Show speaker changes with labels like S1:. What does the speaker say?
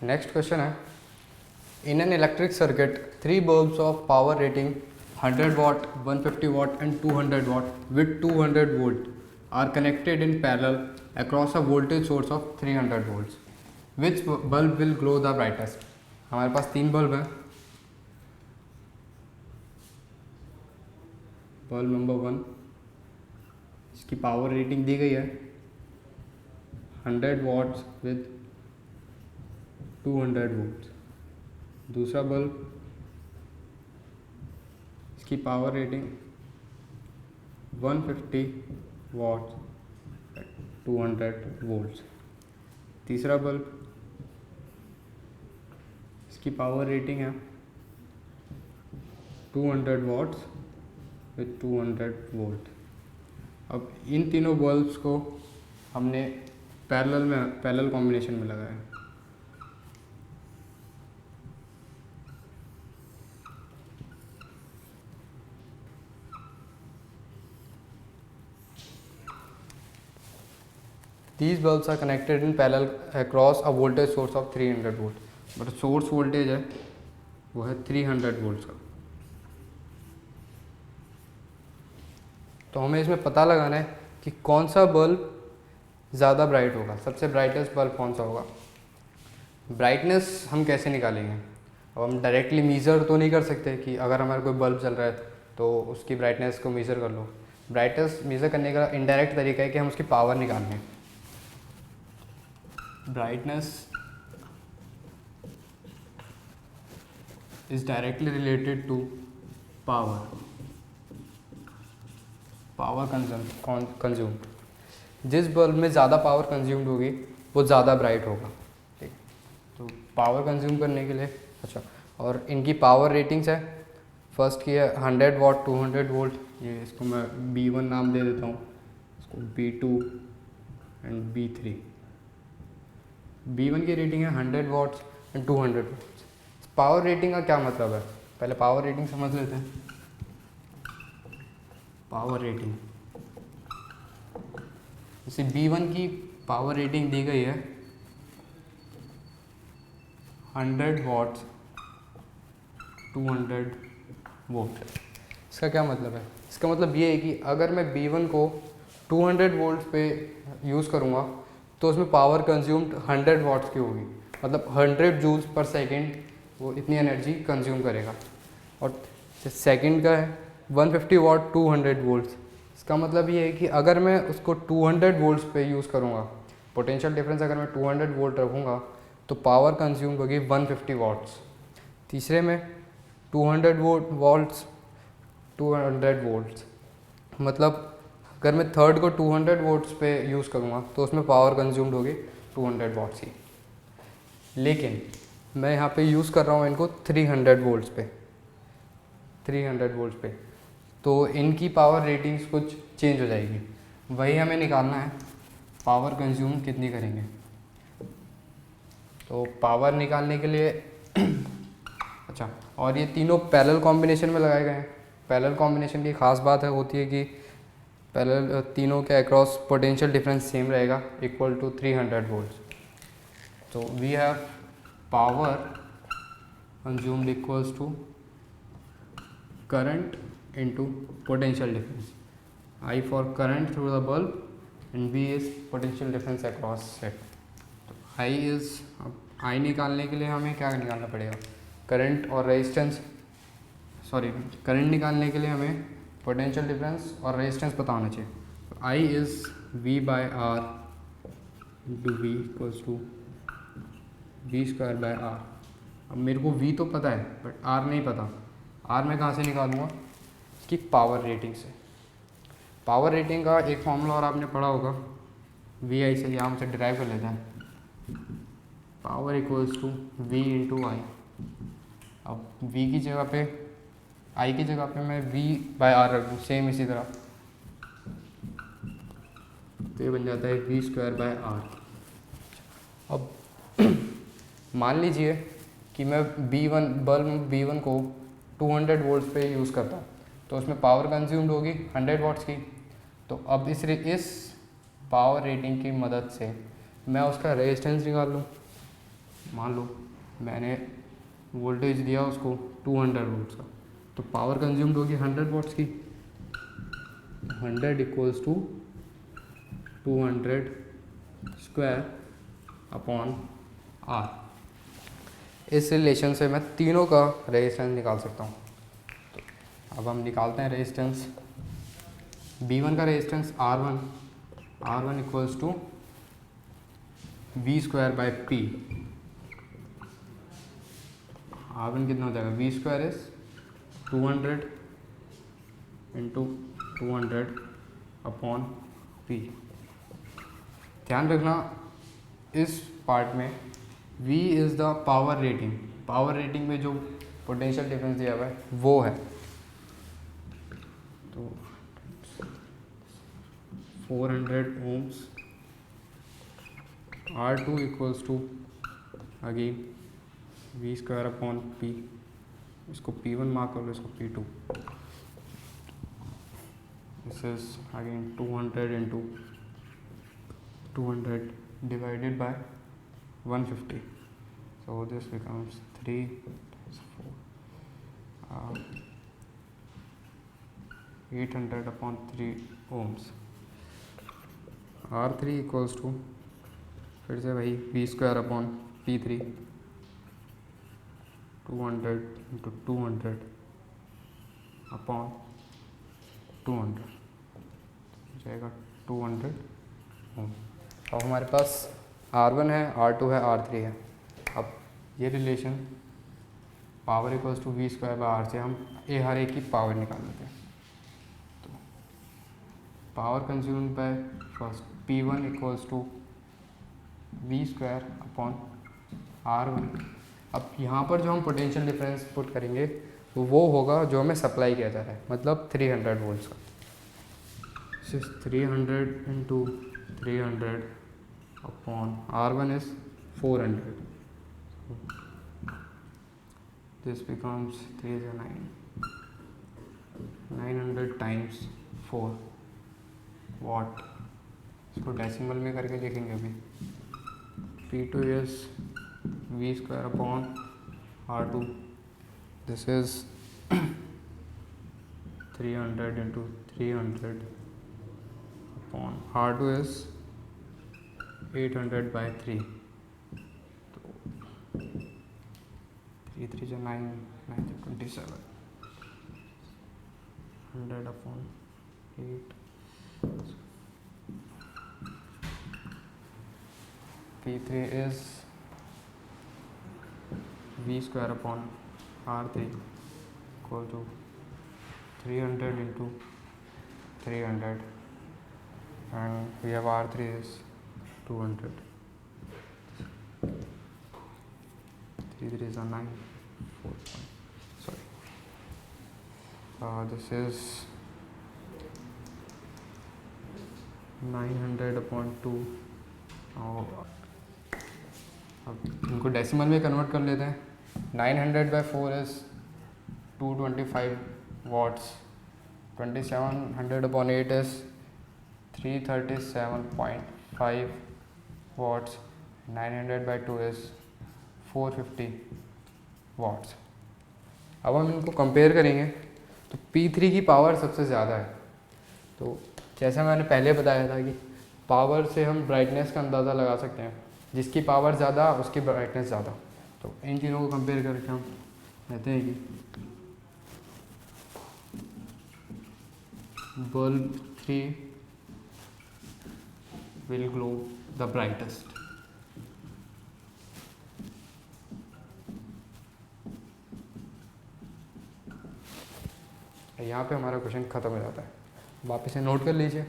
S1: Next question है, in an electric circuit 3 bulbs of power rating 100 watt, 150 watt and 200 watt with 200 volt are connected in parallel across a voltage source of 300 volts. Which bulb will glow the brightest? हमारे पास 3 bulb हैं. Bulb number 1, इसकी power rating दी गई है 100 watts with 200 volts. दूसरा bulb, इसकी power rating 150 watts 200 volts. तीसरा bulb, इसकी power rating है 200 watts with 200 volt. अब इन तीनों बल्ब्स को हमने पैरेलल कॉम्बिनेशन में लगाया. These bulbs are connected in parallel across a voltage source of 300 volt. But source voltage है वो है 300 वोल्ट्स का. तो हमें इसमें पता लगाना है कि कौन सा बल्ब ज़्यादा ब्राइट होगा, सबसे ब्राइटेस्ट बल्ब कौन सा होगा. ब्राइटनेस हम कैसे निकालेंगे? अब हम डायरेक्टली मीज़र तो नहीं कर सकते कि अगर हमारा कोई बल्ब चल रहा है तो उसकी ब्राइटनेस को मीज़र कर लो. ब्राइटनेस मीज़र करने का इनडायरेक्ट तरीका है कि हम उसकी पावर निकालें. Brightness is directly related to power consumed. जिस बल्ब में ज़्यादा पावर कंज्यूम्ड होगी वो ज़्यादा ब्राइट होगा. ठीक, तो पावर कंज्यूम करने के लिए अच्छा, और इनकी पावर रेटिंग्स है. फर्स्ट की है 100 watt 200 volt. ये इसको मैं B1 नाम दे देता हूँ, इसको B2 एंड B3. B1 की रेटिंग है 100 watts and 200 volts. Power rating का क्या मतलब है? पहले पावर रेटिंग समझ लेते हैं. पावर रेटिंग, जैसे B1 की पावर रेटिंग दी गई है 100 watts 200 volt. इसका क्या मतलब है? इसका मतलब ये है कि अगर मैं B1 को 200 volts पे यूज़ करूँगा तो उसमें पावर कंज्यूम्ड 100 वाट्स की होगी. मतलब 100 जूल्स पर सेकेंड वो इतनी एनर्जी कंज्यूम करेगा. और सेकेंड का है 150 वाट 200 वोल्ट्स. इसका मतलब ये है कि अगर मैं उसको 200 वोल्ट्स पे यूज़ करूँगा, पोटेंशियल डिफरेंस अगर मैं 200 वोल्ट रखूँगा तो पावर कंज्यूम होगी 150 वाट्स. तीसरे में 200 वोल्ट्स 200 वोल्ट्स, मतलब अगर मैं थर्ड को 200 वोल्ट्स पे यूज़ करूँगा तो उसमें पावर कंज्यूम्ड होगी 200 वाट्स की. लेकिन मैं यहाँ पे यूज़ कर रहा हूँ इनको 300 वोल्ट्स पे, 300 वोल्ट्स पे, तो इनकी पावर रेटिंग्स कुछ चेंज हो जाएगी. वही हमें निकालना है पावर कंज्यूम कितनी करेंगे. तो पावर निकालने के लिए अच्छा, और ये तीनों पैरेलल कॉम्बिनेशन में लगाए गए हैं. पैरेलल कॉम्बिनेशन की ख़ास बात होती है कि पैरेलल तीनों के अक्रॉस पोटेंशियल डिफरेंस सेम रहेगा, इक्वल टू 300 वोल्ट्स. तो we have power consumed equals to current into potential difference. I for current through the bulb and V is potential difference across it. तो I is, अब I निकालने के लिए हमें क्या निकालना पड़ेगा? करंट और रेजिस्टेंस, करंट निकालने के लिए हमें पोटेंशियल डिफरेंस और रेजिस्टेंस पता होना चाहिए. तो I is V by R into V equals to V square by R. अब मेरे को V तो पता है बट R नहीं पता. R मैं कहाँ से निकालूँगा? इसकी पावर रेटिंग से. पावर रेटिंग का एक फॉर्मूला और आपने पढ़ा होगा, VI से, यहाँ से डिराइव कर लेते हैं. Power equals to V into I. अब V की जगह पे, I की जगह पे मैं V बाय R रख दूँ, सेम इसी तरह, तो ये बन जाता है V स्क्वायर बाय R. अब मान लीजिए कि मैं बल्ब B1 को 200 वोल्ट्स पे यूज़ करता हूँ तो उसमें पावर कंज्यूम्ड होगी 100 वाट्स की. तो अब इस पावर रेटिंग की मदद से मैं उसका रेजिस्टेंस निकाल लूँ. मान लो मैंने वोल्टेज दिया उसको 200 वोल्ट्स का, तो पावर कंज्यूम्ड होगी 100 वॉट्स की। 100 equals to 200 square upon R. इस रिलेशन से मैं तीनों का रेजिस्टेंस निकाल सकता हूँ। तो अब हम निकालते हैं रेजिस्टेंस। B1 का resistance R1 equals to V square by P। R1 कितना हो जाएगा, V square is 200 into 200 upon P। ध्यान रखना इस पार्ट में V is the power rating. Power rating में जो पोटेंशियल डिफरेंस दिया हुआ है वो है, तो 400 ohms. R2 equals to again V square upon P। इसको P1 मार्क कर लो, इसको P2। This is again 200 into 200 divided by 150. So this becomes 3 times 4, 800 upon 3 ohms. R3 equals to फिर से वही V square upon P3, 200 into 200 upon 200 हो जाएगा 200 ओम। अब हमारे पास R1 है, R2 है, R3 है। अब ये relation power equals to V square by R से हम हर एक की पावर निकाल लेते हैं। तो power consumed by first P1 equals to V square upon R1। अब यहाँ पर जो हम पोटेंशियल डिफरेंस पुट करेंगे तो वो होगा जो हमें सप्लाई किया जा रहा है, मतलब 300 वोल्ट्स का। 300 into 300 upon R1 is 400. This becomes 3 is 9. 900 times 4 watt. इसको डेसिमल में करके लिखेंगे अभी। P2 is V square upon R2. This is 300 into 300 upon R2 is 800 by 3. तो 3 3 जो 9, 9 जो 27, 100 upon 8. P3 is V square upon R3 equal to 300 into 300, and we have R3 is 200. 3 3 is a 9, 4 sorry. This is 900 upon 2. अब इनको decimal में convert कर लेते हैं। 900 by 4 is 225 watts. 2700 upon 8 is 337.5 watts. 900 by 2 is 450 watts. अब हम इनको compare करेंगे तो P3 की पावर सबसे ज़्यादा है। तो जैसा मैंने पहले बताया था कि पावर से हम ब्राइटनेस का अंदाज़ा लगा सकते हैं, जिसकी पावर ज़्यादा उसकी ब्राइटनेस ज़्यादा। तो इन तीनों को कंपेयर करके हम कहते हैं कि bulb 3 will glow the brightest. यहाँ पे हमारा क्वेश्चन ख़त्म हो जाता है। वापस से नोट कर लीजिए।